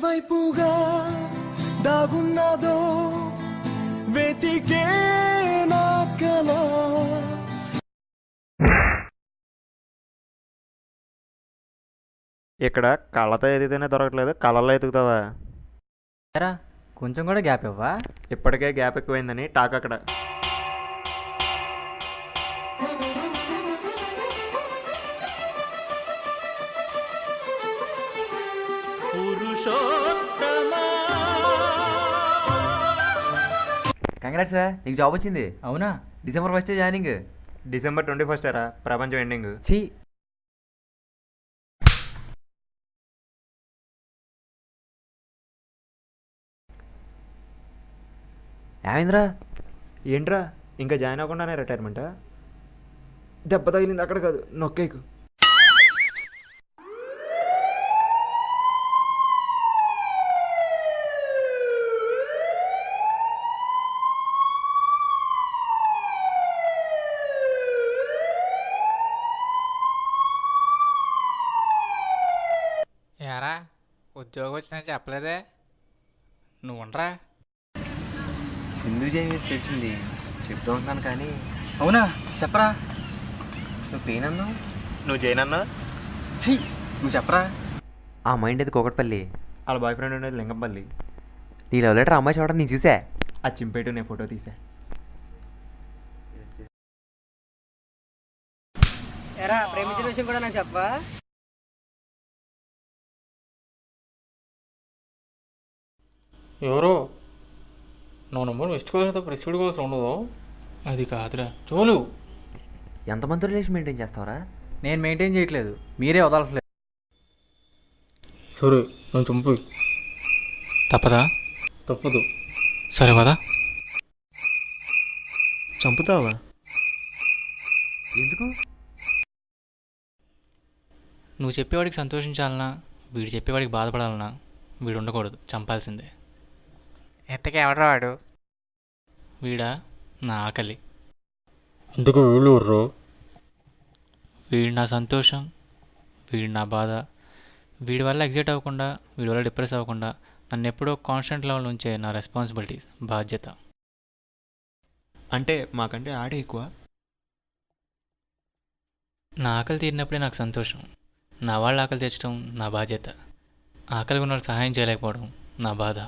వైపుగా దాగున్నదో వెతికే నా కల. ఇక్కడ కళ్ళతో ఎదిగితేనే దొరకట్లేదు, కళ్ళల్లో ఎదుగుతావా? ఎరా కొంచెం కూడా గ్యాప్ ఇవ్వా? ఇప్పటికే గ్యాప్ ఎక్కువైందని టాక్ అక్కడ. కంగ్రాట్స్ రా, నీకు జాబ్ వచ్చింది. అవునా? December 1 joining. December 21 రా ప్రపంచం ఎండింగ్. ఛీ, ఏమైందిరా? ఏంట్రా ఇంకా జాయిన్ అవ్వకుండానే రిటైర్మెంటా? దెబ్బ తగిలింది అక్కడ కాదు, నొక్కేకు. ఏరా ఉద్యోగం వచ్చినా చెప్పలేదే, నువ్వు ఉండరా? సింధు జైన్ తెలిసింది, చెప్తూ ఉంటున్నాను కానీ. అవునా? చెప్పరా. నువ్వు పెయిన్ అన్నావు. నువ్వు జాయిన్ అన్నా? ఛీ, నువ్వు చెప్పరా. ఆ మైండ్ అది కోకట్పల్లి. వాళ్ళ బాయ్ ఫ్రెండ్ ఉండేది లింగంపల్లి. నీ లవ్ లెటర్ అమ్మాయి చూడడం నేను చూసా. ఆ చింపేటు నేను ఫోటో తీసా. ఎరా ప్రేమించిన విషయం కూడా నాకు చెప్పా. ఎవరో నువ్వు నెంబర్ మిస్డ్ కాల్స్ ప్రెసిడ్ కాల్స్ ఉండదు. అది కాదురా చోలు. ఎంతమంది రిలేషన్ మెయింటైన్ చేస్తావరా? నేను మెయింటైన్ చేయట్లేదు, మీరే వదలట్లేదు. సరే నేను చంపు. తప్పదా? తప్పదు. సరే కదా, చంపుతావా? ఎందుకు? నువ్వు చెప్పేవాడికి సంతోషించాలన్నా, వీడు చెప్పేవాడికి బాధపడాలన్నా, వీడు ఉండకూడదు, చంపాల్సిందే. ఎంతకీ ఎవడరా వాడు? వీడా నా ఆకలి. ఎందుకు వీళ్ళు ఊర్రు? వీడు నా సంతోషం, వీడు నా బాధ. వీడి వల్ల ఎగ్జైట్ అవ్వకుండా, వీడి వల్ల డిప్రెస్ అవ్వకుండా నన్ను ఎప్పుడో కాన్స్టెంట్ లెవెల్ ఉంచే నా రెస్పాన్సిబిలిటీస్, బాధ్యత. అంటే మాకంటే ఆడే ఎక్కువ. నా ఆకలి తీరినప్పుడే నాకు సంతోషం. నా వాళ్ళ ఆకలి తెచ్చడం నా బాధ్యత. ఆకలి ఉన్న వాళ్ళకి సహాయం చేయలేకపోవడం నా బాధ.